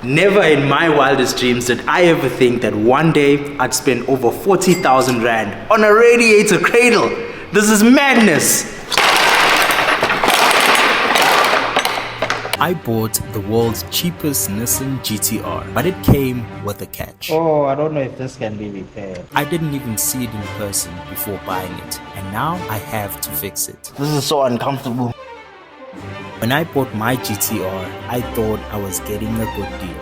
Never in my wildest dreams did I ever think that one day I'd spend over 40,000 Rand on a radiator cradle. This is madness. I bought the world's cheapest Nissan GTR, but it came with a catch. Oh, I don't know if this can be repaired. I didn't even see it in person before buying it, and now I have to fix it. This is so uncomfortable. When I bought my GTR, I thought I was getting a good deal.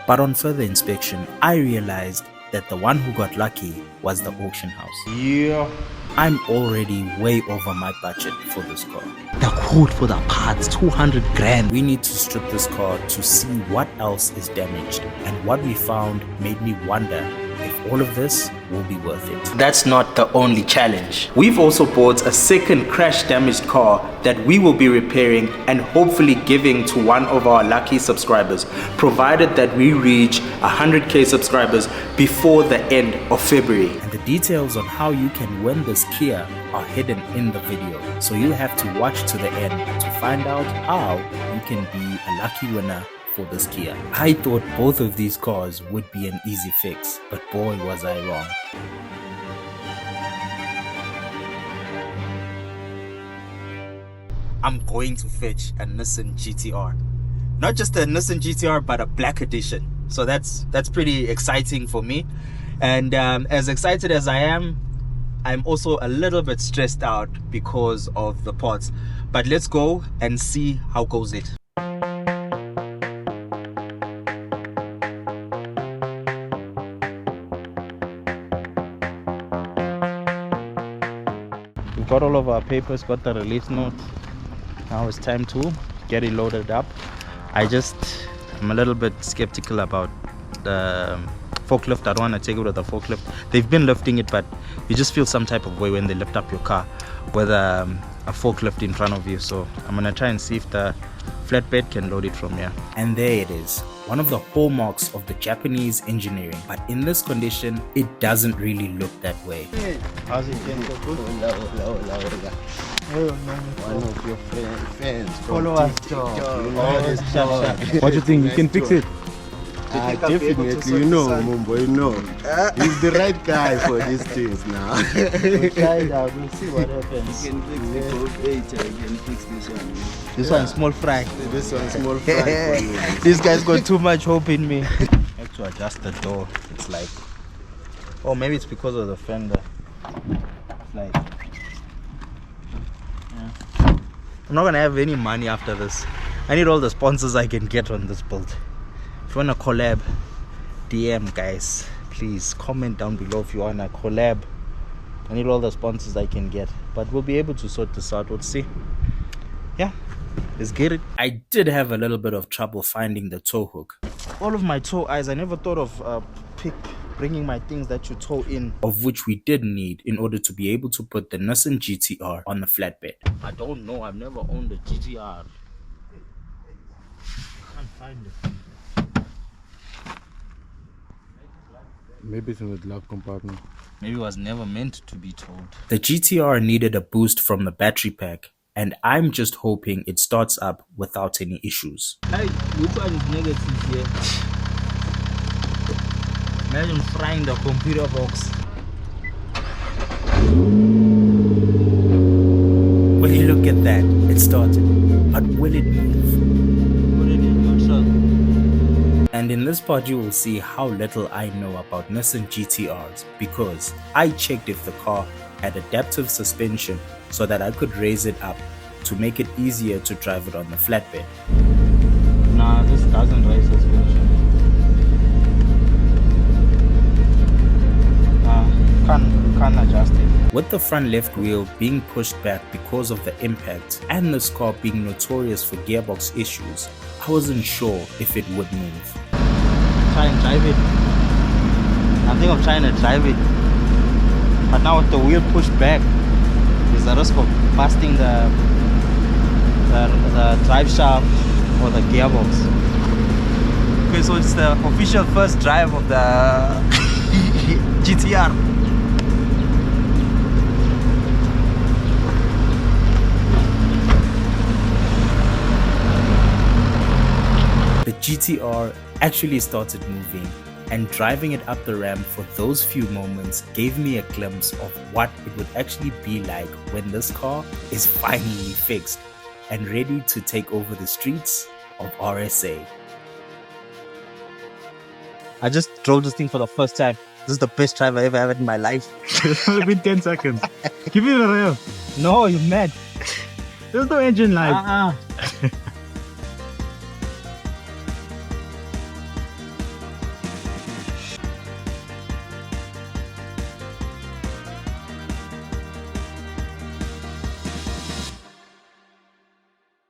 But on further inspection, I realized that the one who got lucky was the auction house. Yeah. I'm already way over my budget for this car. The quote for the parts, 200 grand. We need to strip this car to see what else is damaged, and what we found made me wonder if all of this will be worth it. That's not the only challenge. We've also bought a second crash damaged car that we will be repairing and hopefully giving to one of our lucky subscribers, provided that we reach 100k subscribers before the end of February. And the details on how you can win this Kia are hidden in the video, so you have to watch to the end to find out how you can be a lucky winner for this Kia. I thought both of these cars would be an easy fix, but boy was I wrong. I'm going to fetch a Nissan GTR. Not just a Nissan GTR, but a black edition. So that's pretty exciting for me. And as excited as I am, I'm also a little bit stressed out because of the parts. But let's go and see how goes it. We've got all of our papers, got the release note. Now it's time to get it loaded up. I'm a little bit skeptical about the forklift. I don't want to take it with the forklift. They've been lifting it, but you just feel some type of way when they lift up your car with a forklift in front of you. So I'm gonna try and see if the flatbed can load it from here. And there it is, one of the hallmarks of the Japanese engineering. But in this condition, it doesn't really look that way. How's it going? One of your fans follow us. What do you think? You can fix it? Definitely, you know, Mumbo, you know. He's the right guy for these things now. We'll try it out, we'll see what happens. You can fix the code later, you can fix this one. This one's small fry. This one's small fry for you. This guy's got too much hope in me. I have to adjust the door. It's like, oh, maybe it's because of the fender. It's like, yeah. I'm not gonna have any money after this. I need all the sponsors I can get on this build. If you want to collab, DM guys, please comment down below if you want to collab. I need all the sponsors I can get, but we'll be able to sort this out. We'll see. Yeah, let's get it. I did have a little bit of trouble finding the tow hook. All of my tow eyes, I never thought of bringing my things that you tow in, of which we did need in order to be able to put the Nissan GTR on the flatbed. I don't know, I've never owned a GTR. Can't find it. Maybe it's in the glove compartment. Maybe it was never meant to be towed. The GTR needed a boost from the battery pack, and I'm just hoping it starts up without any issues. Hey, which one is negative here? Imagine frying the computer box. Will you look at that? It started, but will it move? Put it in neutral. And in this part you will see how little I know about Nissan GTRs, because I checked if the car had adaptive suspension so that I could raise it up to make it easier to drive it on the flatbed. Nah, this doesn't raise suspension. Can't adjust it. With the front left wheel being pushed back because of the impact, and this car being notorious for gearbox issues, I wasn't sure if it would move. Try and drive it. I think I'm trying to drive it, but now with the wheel pushed back, there's a risk of busting the drive shaft or the gearbox. Okay, so it's the official first drive of the GTR. GTR actually started moving, and driving it up the ramp for those few moments gave me a glimpse of what it would actually be like when this car is finally fixed and ready to take over the streets of RSA. I just drove this thing for the first time. This is the best drive I ever had in my life. It's only been 10 seconds. Give it a rev. No, you're mad. There's no engine light.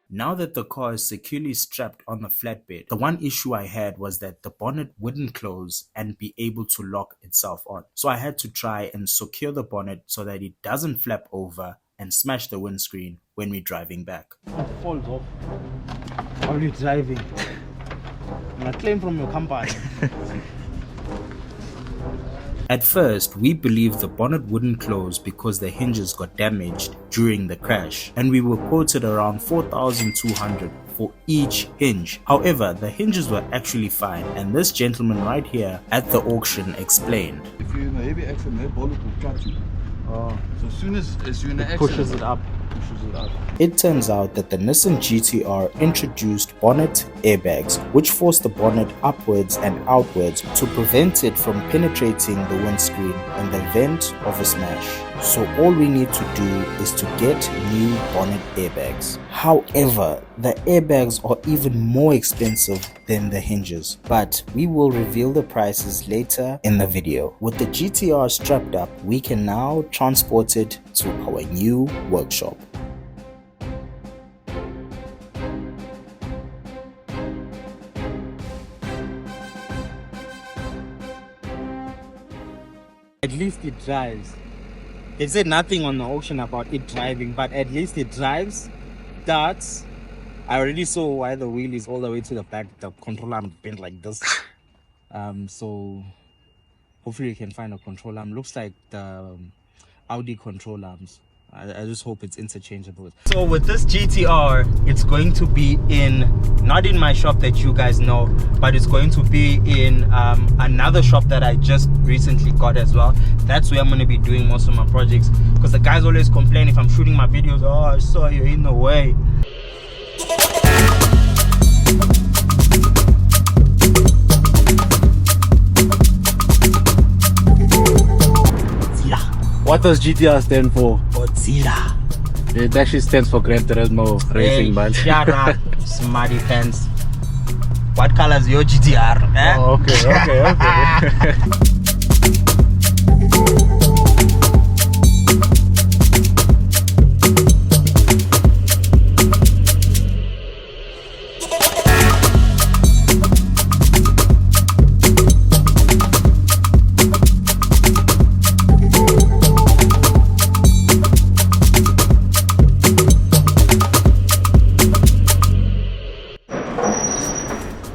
Now that the car is securely strapped on the flatbed, the one issue I had was that the bonnet wouldn't close and be able to lock itself on. So I had to try and secure the bonnet so that it doesn't flap over and smash the windscreen when we're driving back. It falls off while you're driving. I'm a claim from your company. At first, we believed the bonnet wouldn't close because the hinges got damaged during the crash, and we were quoted around 4,200 for each hinge. However, the hinges were actually fine, and this gentleman right here at the auction explained. If you're in a heavy accident, that bullet will cut you. Oh, So as soon as you're in an accident, pushes it up. It turns out that the Nissan GTR introduced bonnet airbags, which force the bonnet upwards and outwards to prevent it from penetrating the windscreen in the event of a smash. So all we need to do is to get new bonnet airbags. However, the airbags are even more expensive than the hinges, but we will reveal the prices later in the video. With the GTR strapped up, we can now transport it to our new workshop. At least it drives. They said nothing on the auction about it driving, but at least it drives. Starts. I already saw why the wheel is all the way to the back. The control arm bent like this. So hopefully you can find a control arm. Looks like the Audi control arms. I just hope it's interchangeable. So with this GTR, it's going to be not in my shop that you guys know, but it's going to be in another shop that I just recently got as well. That's where I'm going to be doing most of my projects, because the guys always complain if I'm shooting my videos, oh, I saw you in the way. What does GTR stand for? Godzilla. It actually stands for Gran Turismo Racing, man. Shut up, smarty pants. What color is your GTR? Eh? Oh, okay.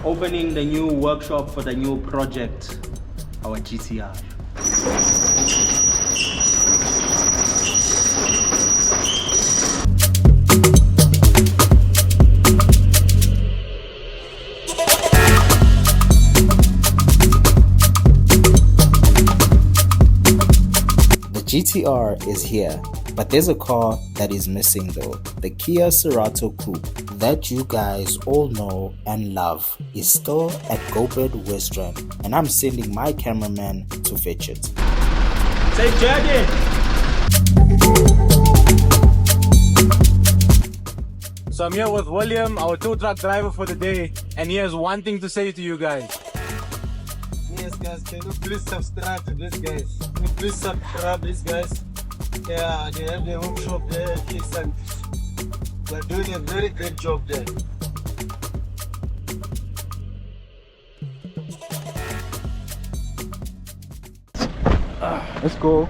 Opening the new workshop for the new project, our GTR. The GTR is here, but there's a car that is missing though. The Kia Cerato Coupe that you guys all know and love is still at GoBird Western, and I'm sending my cameraman to fetch it. Say Jordan! So I'm here with William, our tow truck driver for the day, and he has one thing to say to you guys. Yes guys, can you please subscribe to this guys? Can you please subscribe this guys? Yeah, they have the workshop there, and they're doing a very great job there. Let's go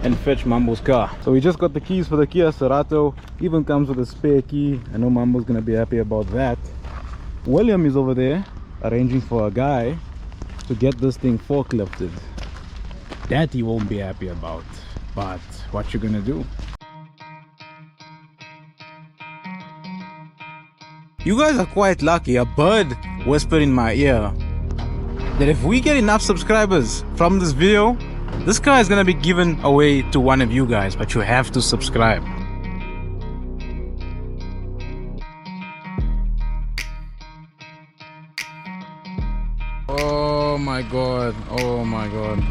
and fetch Mambo's car. So we just got the keys for the Kia Cerato. Even comes with a spare key. I know Mambo's gonna be happy about that. William is over there arranging for a guy to get this thing forklifted. That he won't be happy about, but what you gonna do? You guys are quite lucky. A bird whispered in my ear that if we get enough subscribers from this video, this car is gonna be given away to one of you guys, but you have to subscribe. Oh my god, oh my god.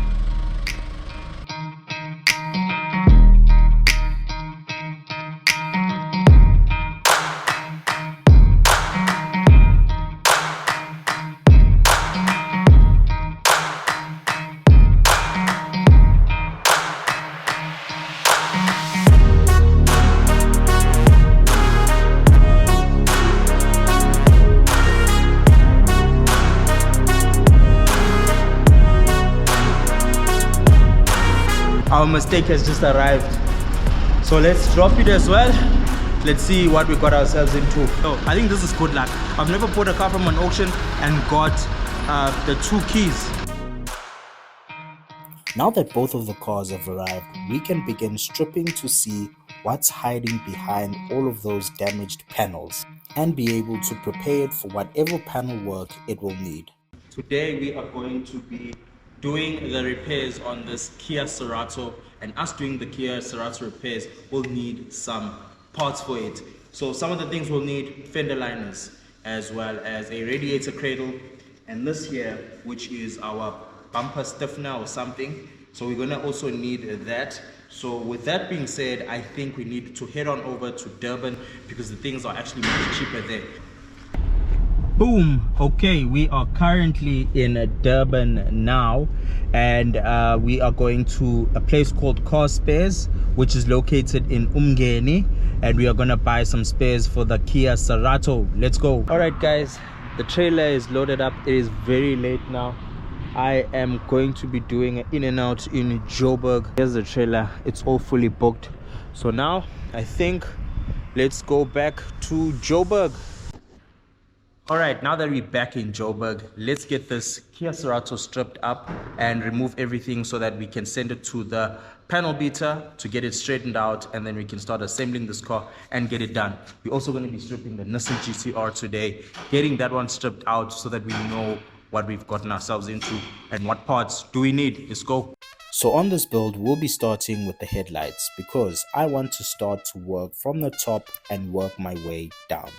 Our mistake has just arrived, so let's drop it as well. Let's see what we got ourselves into. So I think this is good luck. I've never bought a car from an auction and got the 2 keys. Now that both of the cars have arrived, we can begin stripping to see what's hiding behind all of those damaged panels and be able to prepare it for whatever panel work it will need. Today we are going to be doing the repairs on this Kia Cerato, and us doing the Kia Cerato repairs will need some parts for it. So some of the things we'll need: fender liners, as well as a radiator cradle, and this here, which is our bumper stiffener or something. So we're gonna also need that. So with that being said, I think we need to head on over to Durban because the things are actually much cheaper there. Boom. Okay, we are currently in Durban now, and we are going to a place called Car Spares, which is located in Umgeni, and we are gonna buy some spares for the Kia Cerato. Let's go. All right guys, the trailer is loaded up. It is very late now. I am going to be doing an in and out in Joburg. Here's the trailer, it's all fully booked. So now I think let's go back to Joburg. All right, now that we're back in Joburg, let's get this Kia Cerato stripped up and remove everything so that we can send it to the panel beater to get it straightened out, and then we can start assembling this car and get it done. We're also going to be stripping the Nissan GTR today, getting that one stripped out so that we know what we've gotten ourselves into and what parts do we need. Let's go. So on this build, we'll be starting with the headlights because I want to start to work from the top and work my way down.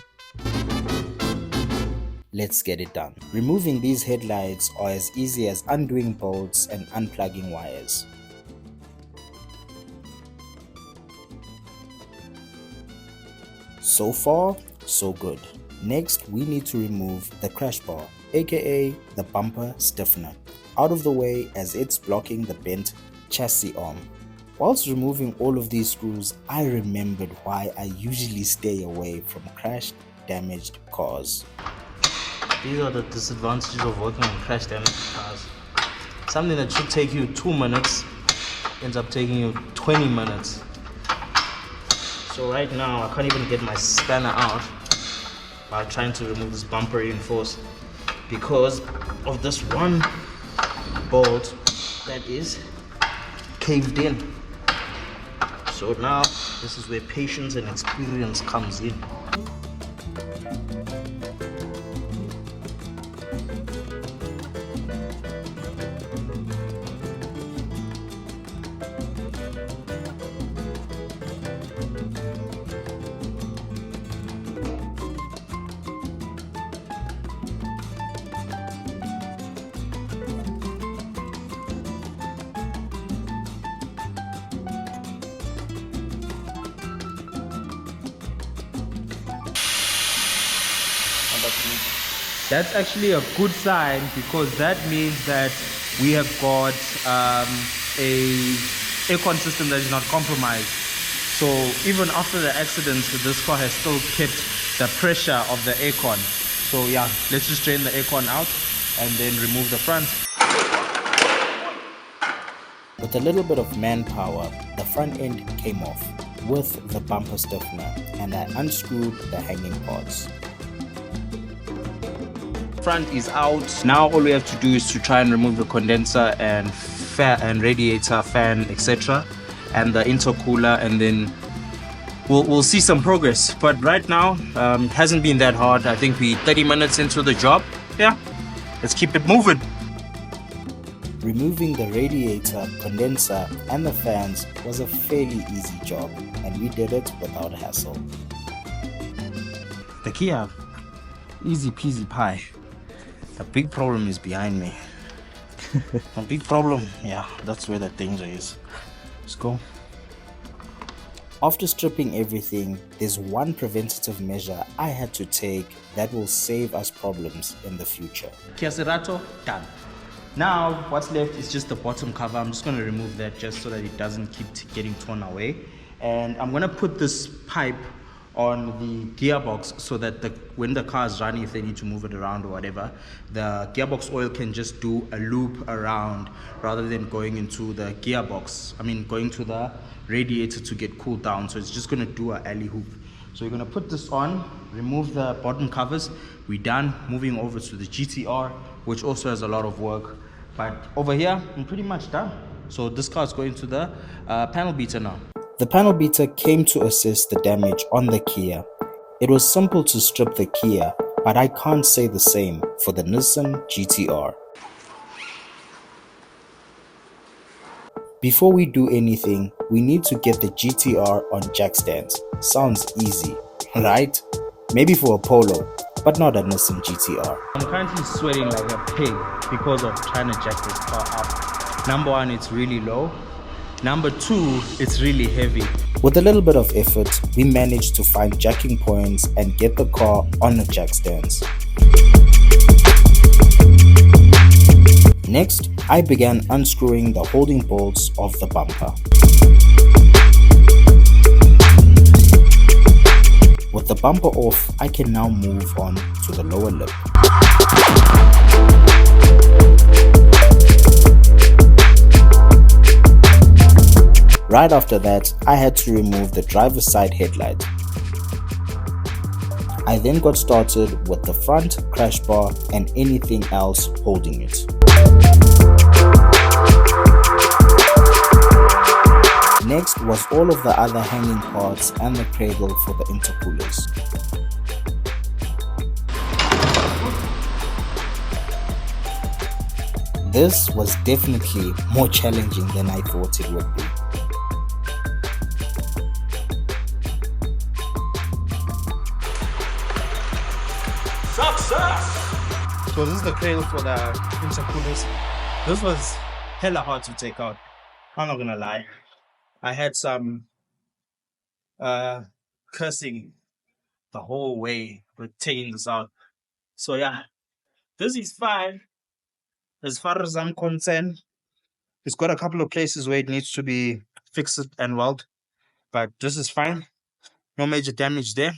Let's get it done. Removing these headlights are as easy as undoing bolts and unplugging wires. So far, so good. Next, we need to remove the crash bar, aka the bumper stiffener, out of the way as it's blocking the bent chassis arm. Whilst removing all of these screws, I remembered why I usually stay away from crashed, damaged cars. These are the disadvantages of working on crash damaged cars. Something that should take you 2 minutes ends up taking you 20 minutes. So right now I can't even get my spanner out while trying to remove this bumper reinforce because of this one bolt that is caved in. So now this is where patience and experience comes in. That's actually a good sign because that means that we have got a aircon system that is not compromised. So even after the accident, this car has still kept the pressure of the aircon. So yeah, let's just drain the aircon out and then remove the front. With a little bit of manpower, the front end came off with the bumper stiffener, and I unscrewed the hanging parts. Front is out. Now all we have to do is to try and remove the condenser and radiator, fan, etc., and the intercooler, and then we'll see some progress. But right now, it hasn't been that hard. I think we're 30 minutes into the job. Yeah, let's keep it moving. Removing the radiator, condenser and the fans was a fairly easy job, and we did it without hassle. The Kia, easy peasy pie. The big problem is behind me. The big problem, yeah, that's where the danger is. Let's go. After stripping everything, there's one preventative measure I had to take that will save us problems in the future. Kia Cerato, done. Now what's left is just the bottom cover. I'm just going to remove that just so that it doesn't keep getting torn away. And I'm going to put this pipe on the gearbox so that when the car is running, if they need to move it around or whatever, the gearbox oil can just do a loop around rather than going into the gearbox. Going to the radiator to get cooled down. So it's just going to do an alley hoop. So you're going to put this on, remove the bottom covers. We're done. Moving over to the GTR, which also has a lot of work. But over here, I'm pretty much done. So this car is going to the panel beater now. The panel beater came to assess the damage on the Kia. It was simple to strip the Kia, but I can't say the same for the Nissan GTR. Before we do anything, we need to get the GTR on jack stands. Sounds easy, right? Maybe for a Polo, but not a Nissan GTR. I'm currently sweating like a pig because of trying to jack this car up. Number one, it's really low. Number two, it's really heavy. With a little bit of effort, we managed to find jacking points and get the car on the jack stands. Next, I began unscrewing the holding bolts of the bumper. With the bumper off, I can now move on to the lower lip. Right after that, I had to remove the driver's side headlight. I then got started with the front crash bar and anything else holding it. Next was all of the other hanging parts and the cradle for the intercoolers. This was definitely more challenging than I thought it would be. So this is the cradle for the intercoolers. This was hella hard to take out. I'm not gonna lie. I had some cursing the whole way with taking this out. So yeah, this is fine as far as I'm concerned. It's got a couple of places where it needs to be fixed and welded, but this is fine. No major damage there.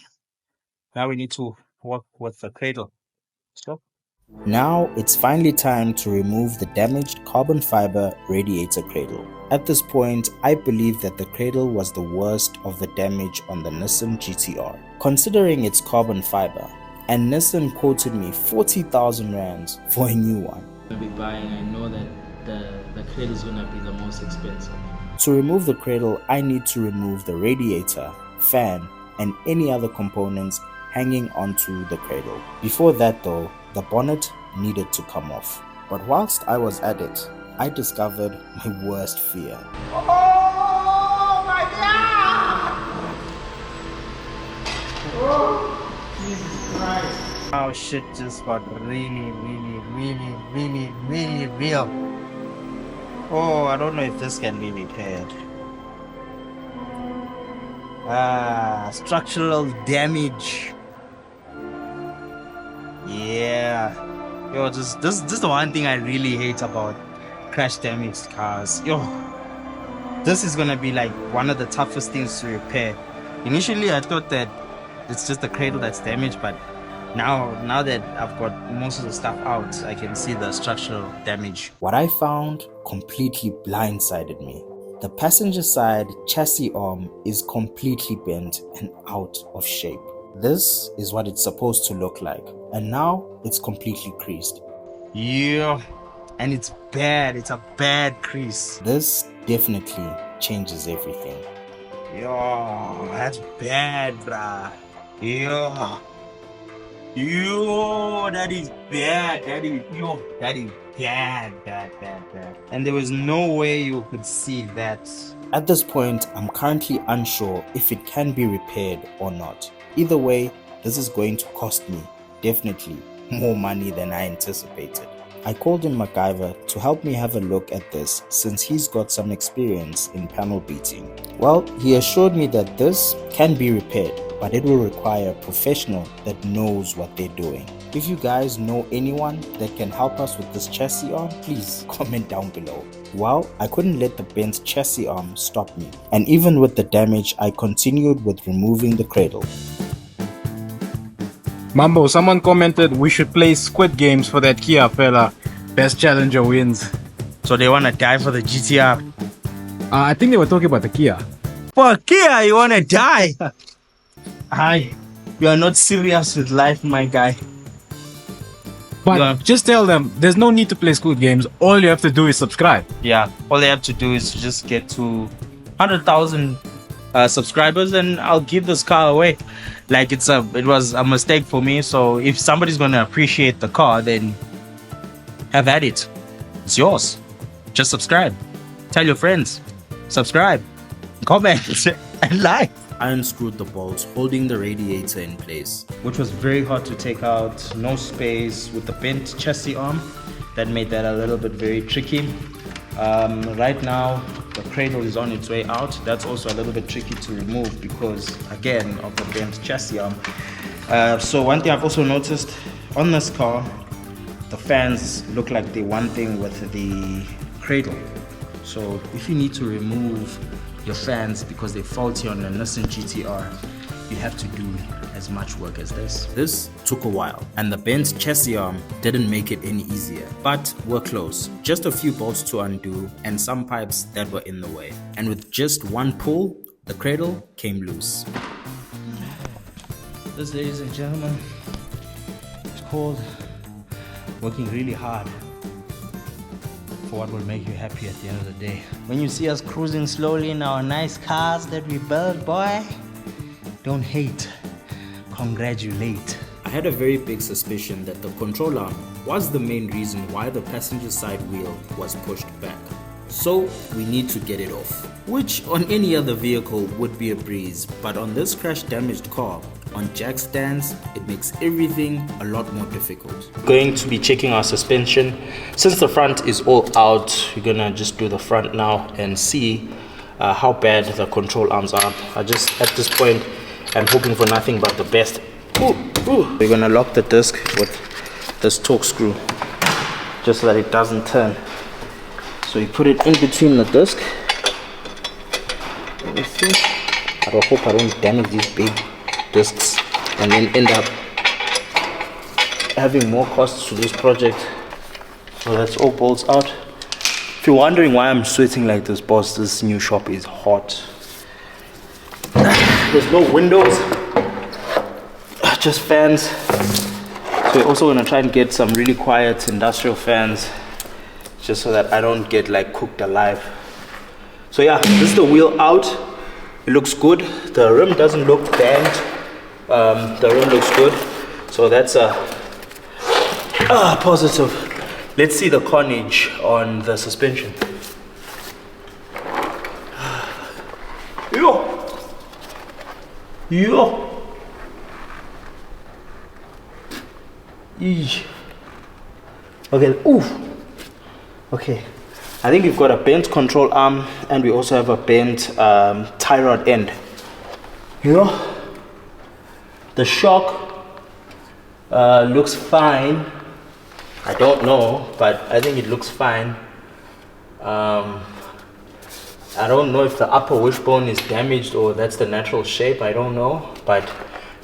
Now we need to work with the cradle. So now it's finally time to remove the damaged carbon fiber radiator cradle. At this point, I believe that the cradle was the worst of the damage on the Nissan GTR, considering it's carbon fiber, and Nissan quoted me 40,000 rands for a new one. I'm gonna be buying, I know that the cradle is gonna be the most expensive. To remove the cradle, I need to remove the radiator, fan, and any other components hanging onto the cradle. Before that though, the bonnet needed to come off. But whilst I was at it, I discovered my worst fear. Oh my God! Oh, Jesus Christ. our shit just got really real. Oh, I don't know if this can be repaired. Structural damage. Yeah. Yo, this is the one thing I really hate about crash damaged cars. Yo, this is gonna be like one of the toughest things to repair. Initially, I thought that it's just the cradle that's damaged, but now that I've got most of the stuff out, I can see the structural damage. What I found completely blindsided me. The passenger side chassis arm is completely bent and out of shape. This is what it's supposed to look like, and now it's completely creased. Yeah, and it's bad. It's a bad crease. This definitely changes everything. Yo, that's bad, bruh. Yo. Yo, that is bad. That is bad. And there was no way you could see that. At this point, I'm currently unsure if it can be repaired or not. Either way, this is going to cost me, definitely, more money than I anticipated. I called in MacGyver to help me have a look at this since he's got some experience in panel beating. Well, he assured me that this can be repaired, but it will require a professional that knows what they're doing. If you guys know anyone that can help us with this chassis arm, please comment down below. Well, I couldn't let the bent chassis arm stop me, and even with the damage, I continued with removing the cradle. Mambo, someone commented we should play Squid Games for that Kia fella. Best challenger wins. So they want to die for the GTR? I think they were talking about the Kia. For Kia, you want to die? Hi, you are not serious with life, my guy. But just tell them there's no need to play Squid Games. All you have to do is subscribe. Yeah, all they have to do is just get to 100,000 subscribers and I'll give this car away. Like it was a mistake for me, so if somebody's gonna appreciate the car, then have at it. It's yours. Just subscribe. Tell your friends. Subscribe. Comment and like. I unscrewed the bolts holding the radiator in place, which was very hard to take out. No space with the bent chassis arm. That made that a little bit very tricky. Right now the cradle is on its way out. That's also a little bit tricky to remove because again of the bent chassis arm. So one thing I've also noticed on this car, the fans look like they're one thing with the cradle. So if you need to remove your fans because they're faulty on a Nissan GTR, you have to do as much work as this. This took a while, and the bent chassis arm didn't make it any easier, but we're close. Just a few bolts to undo and some pipes that were in the way. And with just one pull, the cradle came loose. This, ladies and gentlemen, is called working really hard for what will make you happy at the end of the day. When you see us cruising slowly in our nice cars that we build, boy, don't hate, congratulate. I had a very big suspicion that the control arm was the main reason why the passenger side wheel was pushed back. So we need to get it off, which on any other vehicle would be a breeze, but on this crash damaged car, on jack stands, it makes everything a lot more difficult. Going to be checking our suspension. Since the front is all out, we're gonna just do the front now and see how bad the control arms are. I just, at this point, I'm hoping for nothing but the best. We're gonna lock the disc with this torque screw, just so that it doesn't turn. So you put it in between the disc. Let me see. I hope I don't damage these big discs and then end up having more costs to this project. So that's all bolts out. If you're wondering why I'm sweating like this, boss, this new shop is hot. There's no windows, just fans. So we're also gonna try and get some really quiet industrial fans, just so that I don't get like cooked alive. So yeah, this is the wheel out. It looks good. The rim doesn't look bent. The rim looks good. So that's a positive. Let's see the carnage on the suspension. Yo. Eesh. Okay. Oof. Okay. I think we've got a bent control arm and we also have a bent tie rod end. You know, the shock looks fine. I don't know, but I think it looks fine. I don't know if the upper wishbone is damaged or that's the natural shape. I don't know, but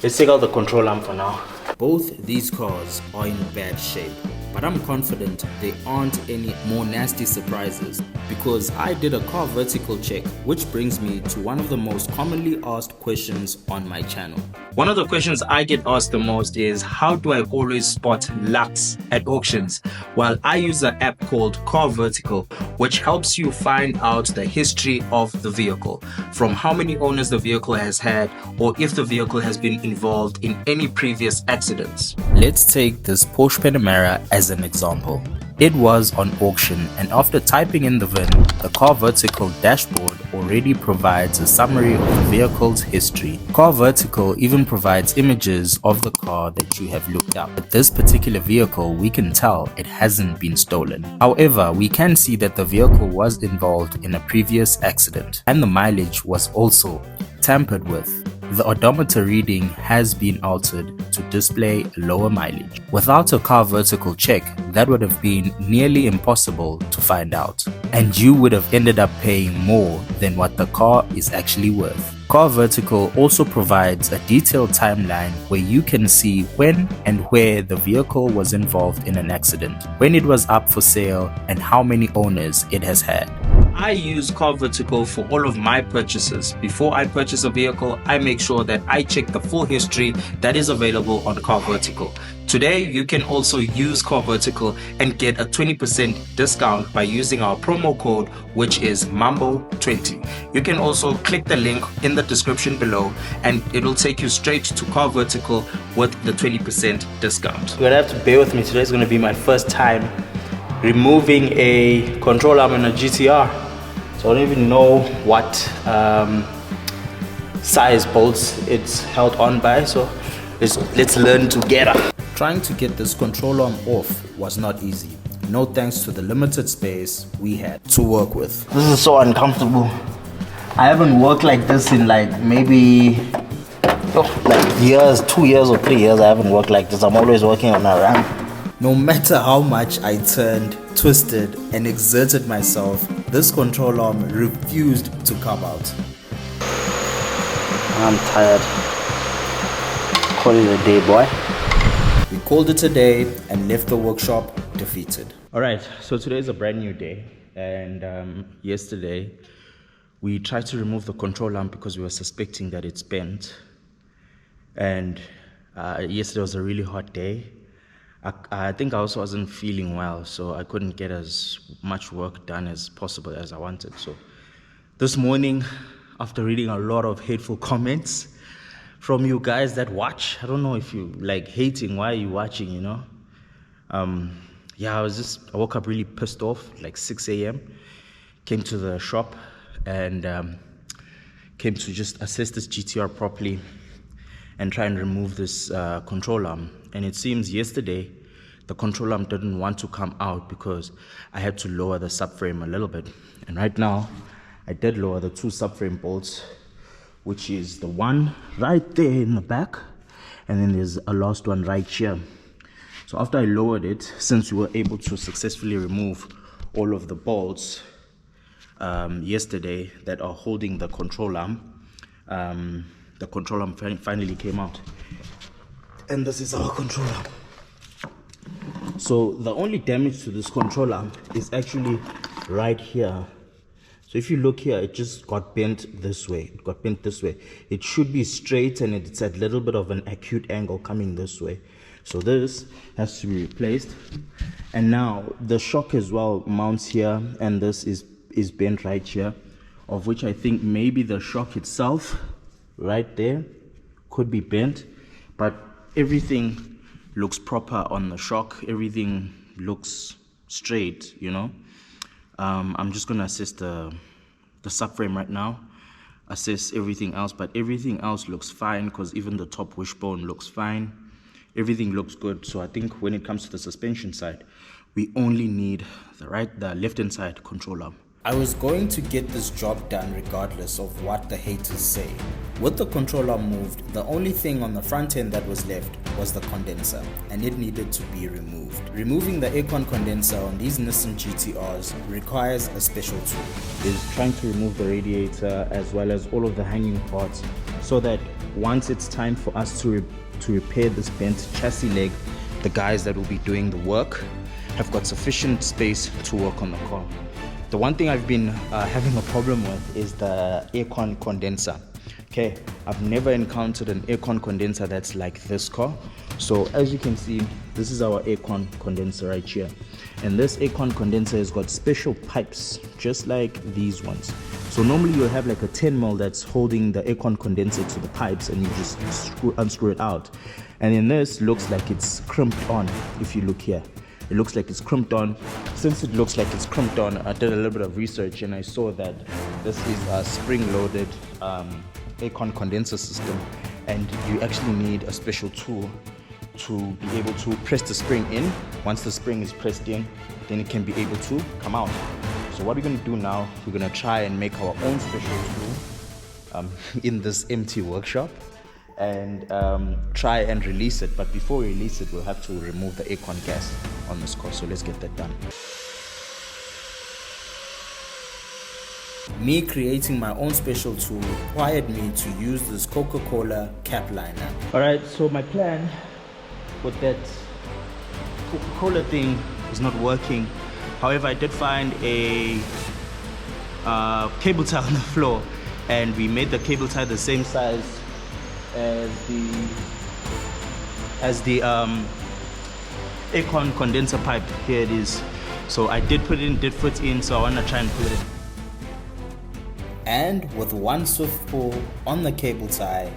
let's take out the control arm for now. Both these cars are in bad shape. but I'm confident there aren't any more nasty surprises because I did a car vertical check, which brings me to one of the most commonly asked questions on my channel. One of the questions I get asked the most is, how do I always spot lux at auctions? Well, I use an app called Car Vertical, which helps you find out the history of the vehicle, from how many owners the vehicle has had, or if the vehicle has been involved in any previous accidents. Let's take this Porsche Panamera as an example. It was on auction, and after typing in the VIN, the Car Vertical dashboard already provides a summary of the vehicle's history. Car Vertical even provides images of the car that you have looked up. With this particular vehicle, we can tell it hasn't been stolen. However, we can see that the vehicle was involved in a previous accident, and the mileage was also tampered with. The odometer reading has been altered to display a lower mileage. Without a Car Vertical check, that would have been nearly impossible to find out, and you would have ended up paying more than what the car is actually worth. Car Vertical also provides a detailed timeline where you can see when and where the vehicle was involved in an accident, when it was up for sale, and how many owners it has had. I use Car Vertical for all of my purchases. Before I purchase a vehicle, I make sure that I check the full history that is available on Car Vertical. Today, you can also use Car Vertical and get a 20% discount by using our promo code, which is Mambo20. You can also click the link in the description below and it'll take you straight to Car Vertical with the 20% discount. You're gonna have to bear with me. Today's gonna be my first time removing a control arm in a GTR. So I don't even know what size bolts it's held on by, so let's learn together. Trying to get this control arm off was not easy. No thanks to the limited space we had to work with. This is so uncomfortable. I haven't worked like this in like maybe years, 2 years or 3 years. I haven't worked like this. I'm always working on a ramp. No matter how much I turned, twisted, and exerted myself, this control arm refused to come out. I'm tired. Call it a day, boy. We called it a day and left the workshop defeated. Alright, so today is a brand new day, and yesterday we tried to remove the control arm because we were suspecting that it's bent. And yesterday was a really hot day. I think I also wasn't feeling well, so I couldn't get as much work done as possible as I wanted. So this morning, after reading a lot of hateful comments from you guys that watch, I don't know if you like hating, why are you watching, you know? Yeah, I woke up really pissed off, like 6 a.m. Came to the shop and came to just assess this GTR properly and try and remove this control arm. And it seems yesterday the control arm didn't want to come out because I had to lower the subframe a little bit. And right now I did lower the 2 subframe bolts, which is the one right there in the back, and then there's a last one right here. So after I lowered it, since we were able to successfully remove all of the bolts yesterday that are holding the control arm finally came out. And this is our control arm. So the only damage to this control arm is actually right here. So if you look here, it just got bent this way. It got bent this way. It should be straight, and it's at a little bit of an acute angle coming this way. So this has to be replaced. And now the shock as well mounts here, and this is bent right here, of which I think maybe the shock itself right there could be bent, but everything looks proper on the shock. Everything looks straight, you know. I'm just gonna assess the subframe right now, assess everything else, but everything else looks fine because even the top wishbone looks fine. Everything looks good. So I think when it comes to the suspension side, we only need the left hand side control arm. I was going to get this job done regardless of what the haters say. With the control arm moved, the only thing on the front end that was left was the condenser, and it needed to be removed. Removing the aircon condenser on these Nissan GTRs requires a special tool. Is trying to remove the radiator as well as all of the hanging parts, so that once it's time for us to repair this bent chassis leg, the guys that will be doing the work have got sufficient space to work on the car. The one thing I've been having a problem with is the aircon condenser. Okay, I've never encountered an aircon condenser that's like this car. So as you can see, this is our aircon condenser right here. And this aircon condenser has got special pipes, just like these ones. So normally you'll have like a 10mm that's holding the aircon condenser to the pipes, and you just unscrew it out. And then this looks like it's crimped on. If you look here, it looks like it's crimped on. Since it looks like it's crimped on, I did a little bit of research and I saw that this is a spring-loaded aircon condenser system, and you actually need a special tool to be able to press the spring in. Once the spring is pressed in, then it can be able to come out. So what we're going to do now, we're going to try and make our own special tool in this empty workshop, and try and release it. But before we release it, we'll have to remove the aircon gas on this car. So let's get that done. Me creating my own special tool required me to use this Coca-Cola cap liner. Alright, so my plan with that Coca-Cola thing is not working. However, I did find a cable tie on the floor, and we made the cable tie the same size as the aircon condenser pipe. Here it is. So I did put it in, did fit in, so I want to try and put it in. And with one swift pull on the cable tie,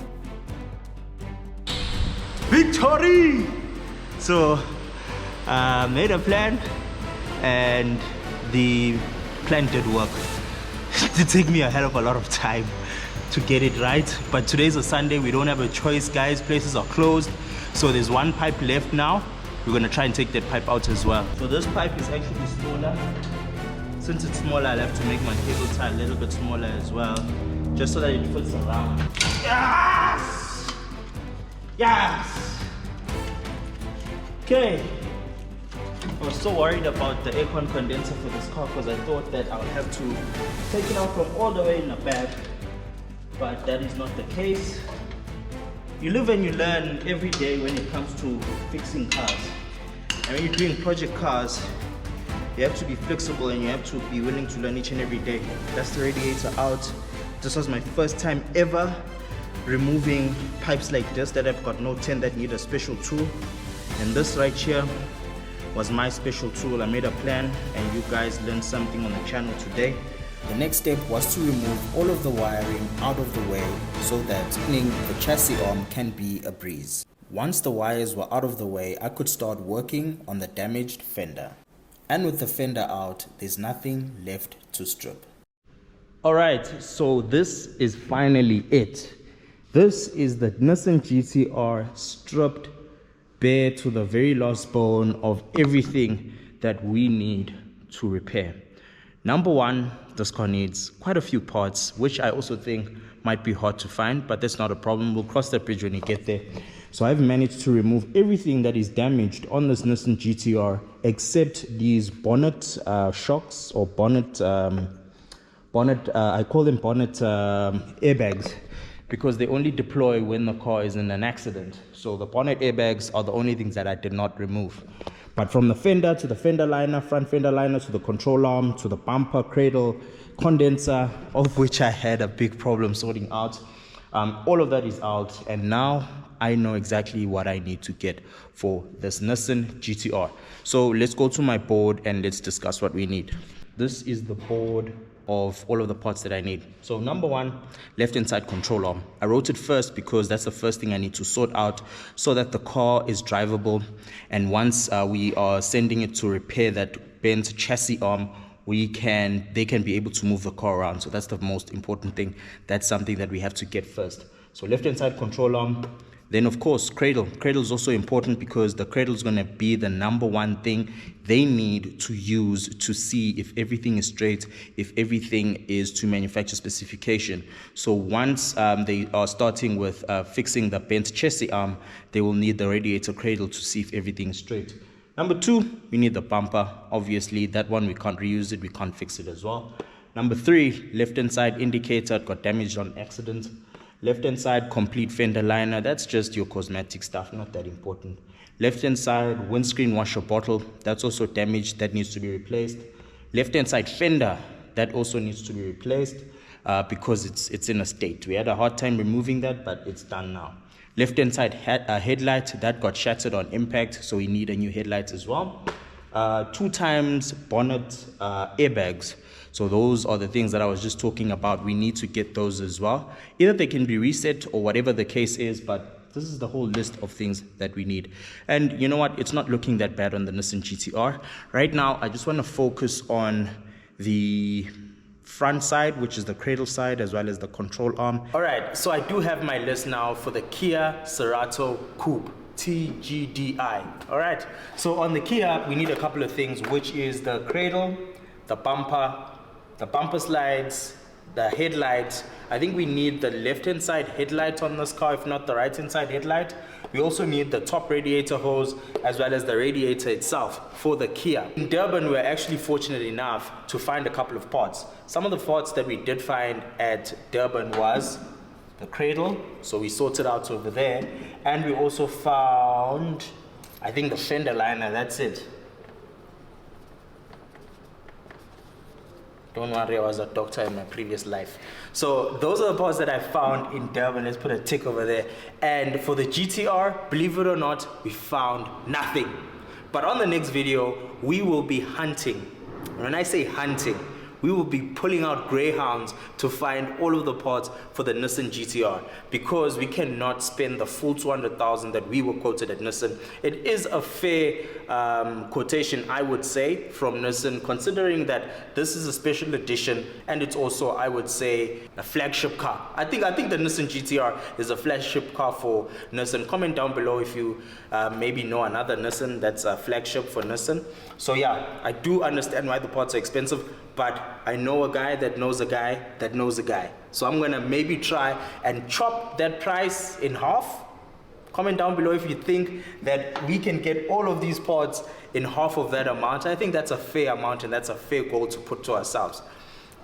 victory! So made a plan, and the plan did work. It did take me a hell of a lot of time to get it right, but today's a Sunday, we don't have a choice, guys. Places are closed, so there's one pipe left now. We're gonna try and take that pipe out as well. So this pipe is actually smaller. Since it's smaller, I'll have to make my cable tie a little bit smaller as well, just so that it fits around. Yes! Yes! Okay. I was so worried about the aircon condenser for this car because I thought that I would have to take it out from all the way in the back, but that is not the case. You live and you learn every day when it comes to fixing cars. And when you're doing project cars, you have to be flexible and you have to be willing to learn each and every day. That's the radiator out. This was my first time ever removing pipes like this that have got no tin, that need a special tool. And this right here was my special tool. I made a plan and you guys learned something on the channel today. the next step was to remove all of the wiring out of the way so that cleaning the chassis arm can be a breeze. Once the wires were out of the way, I could start working on the damaged fender. And with the fender out, there's nothing left to strip. Alright, so this is finally it. This is the Nissan GTR stripped bare to the very last bone of everything that we need to repair. Number one, this car needs quite a few parts, which I also think might be hard to find, but that's not a problem. We'll cross that bridge when we get there. So I've managed to remove everything that is damaged on this Nissan GTR except these bonnet shocks, or bonnet, I call them bonnet airbags, because they only deploy when the car is in an accident. So the bonnet airbags are the only things that I did not remove. But from the fender to the fender liner, front fender liner, to the control arm, to the bumper, cradle, condenser, of which I had a big problem sorting out, all of that is out, and now I know exactly what I need to get for this Nissan GTR. So let's go to my board and let's discuss what we need. This is the board of all of the parts that I need. So number one, left hand side control arm. I wrote it first because that's the first thing I need to sort out so that the car is drivable, and once we are sending it to repair that bent chassis arm, they can be able to move the car around. So that's the most important thing. That's something that we have to get first. So left hand side control arm. Then of course cradle. Cradle is also important because the cradle is going to be the number one thing they need to use to see if everything is straight, if everything is to manufacturer specification. So once they are starting with fixing the bent chassis arm, they will need the radiator cradle to see if everything is straight. Number two, we need the bumper. Obviously that one we can't reuse it, we can't fix it as well. Number three, left hand side indicator got damaged on accident. Left hand side complete fender liner, that's just your cosmetic stuff, not that important. Left hand side windscreen washer bottle, that's also damaged, that needs to be replaced. Left hand side fender, that also needs to be replaced because it's in a state. We had a hard time removing that, but it's done now. Left hand side headlight, that got shattered on impact, so we need a new headlight as well. 2 times bonnet airbags. So those are the things that I was just talking about. We need to get those as well. Either they can be reset or whatever the case is, but this is the whole list of things that we need. And you know what? It's not looking that bad on the Nissan GTR. Right now, I just want to focus on the front side, which is the cradle side, as well as the control arm. All right, so I do have my list now for the Kia Cerato Coupe. TGDI. All right, so on the Kia, we need a couple of things, which is the cradle, the bumper slides, the headlights. I think we need the left-hand side headlight on this car, if not the right-hand side headlight. We also need the top radiator hose, as well as the radiator itself for the Kia. In Durban, we were actually fortunate enough to find a couple of parts. Some of the parts that we did find at Durban was the cradle, so we sorted out over there, and we also found, I think, the fender liner. That's it. Don't worry, I was a doctor in my previous life. So those are the parts that I found in Durban. Let's put a tick over there. And for the GTR, believe it or not, we found nothing. But on the next video, we will be hunting. When I say hunting, we will be pulling out greyhounds to find all of the parts for the Nissan GTR, because we cannot spend the full 200,000 that we were quoted at Nissan. It is a fair quotation, I would say, from Nissan, considering that this is a special edition and it's also, I would say, a flagship car. I think the Nissan GTR is a flagship car for Nissan. Comment down below if you maybe know another Nissan that's a flagship for Nissan. So yeah, I do understand why the parts are expensive, but I know a guy that knows a guy that knows a guy. So I'm gonna maybe try and chop that price in half. Comment down below if you think that we can get all of these parts in half of that amount. I think that's a fair amount, and that's a fair goal to put to ourselves.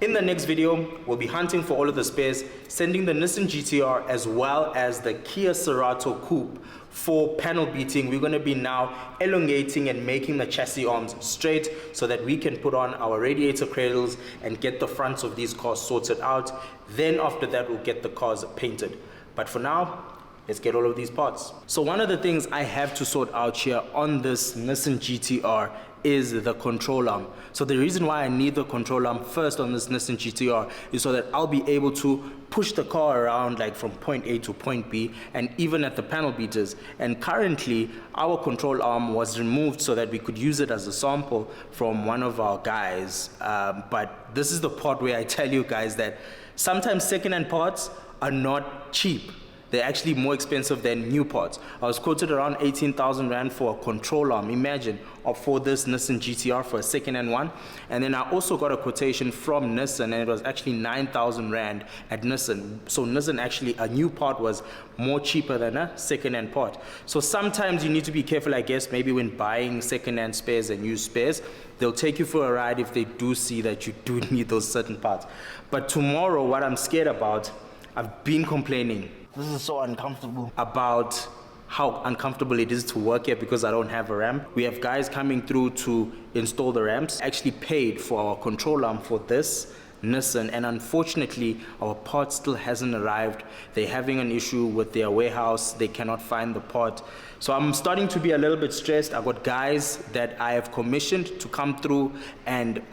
In the next video, we'll be hunting for all of the spares, sending the Nissan GTR as well as the Kia Cerato Coupe for panel beating. We're going to be now elongating and making the chassis arms straight so that we can put on our radiator cradles and get the fronts of these cars sorted out. Then after that, we'll get the cars painted. But for now, let's get all of these parts. So one of the things I have to sort out here on this Nissan GTR is the control arm. So the reason why I need the control arm first on this Nissan GTR is so that I'll be able to push the car around, like from point A to point B, and even at the panel beaters. And currently our control arm was removed so that we could use it as a sample from one of our guys. But this is the part where I tell you guys that sometimes second-hand parts are not cheap. They're actually more expensive than new parts. I was quoted around 18,000 Rand for a control arm, imagine, for this Nissan GTR for a second-hand one. And then I also got a quotation from Nissan, and it was actually 9,000 Rand at Nissan. So Nissan, actually, a new part was more cheaper than a second-hand part. So sometimes you need to be careful, I guess, maybe when buying second-hand spares and used spares. They'll take you for a ride if they do see that you do need those certain parts. But tomorrow, what I'm scared about, I've been complaining, this is so uncomfortable, about how uncomfortable it is to work here because I don't have a ramp. We have guys coming through to install the ramps. Actually paid for our control arm for this Nissan, and unfortunately our part still hasn't arrived. They're having an issue with their warehouse. They cannot find the part. So I'm starting to be a little bit stressed. I've got guys that I have commissioned to come through and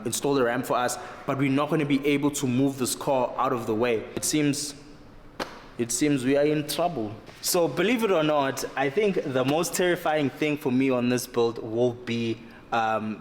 install the ramp for us, but we're not going to be able to move this car out of the way. It seems we are in trouble. So believe it or not, I think the most terrifying thing for me on this build will be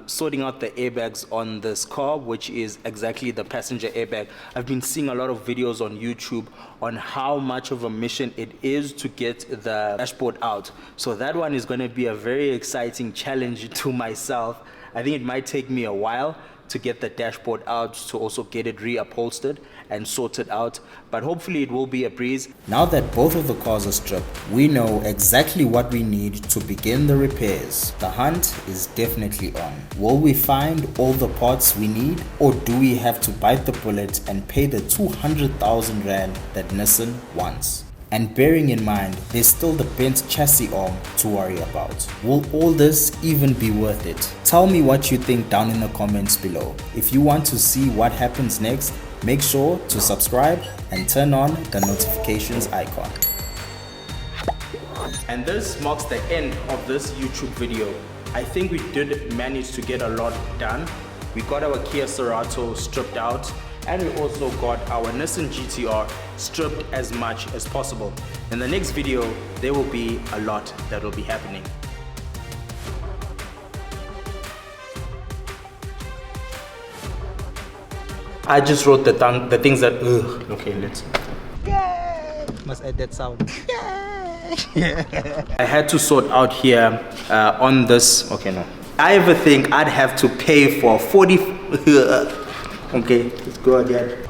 sorting out the airbags on this car, which is exactly the passenger airbag. I've been seeing a lot of videos on YouTube on how much of a mission it is to get the dashboard out. So that one is going to be a very exciting challenge to myself. I think it might take me a while to get the dashboard out, to also get it reupholstered and sorted out, but hopefully it will be a breeze. Now that both of the cars are stripped, we know exactly what we need to begin the repairs. The hunt is definitely on. Will we find all the parts we need, or do we have to bite the bullet and pay the 200,000 Rand that Nissan wants? And bearing in mind, there's still the bent chassis arm to worry about. Will all this even be worth it? Tell me what you think down in the comments below. If you want to see what happens next, make sure to subscribe and turn on the notifications icon. And this marks the end of this YouTube video. I think we did manage to get a lot done. We got our Kia Cerato stripped out, and we also got our Nissan GTR stripped as much as possible. In the next video, there will be a lot that will be happening. I just wrote the things that, okay, let's. Must add that sound. I had to sort out here on this, okay, no. I ever think I'd have to pay for 40, okay, let's go again.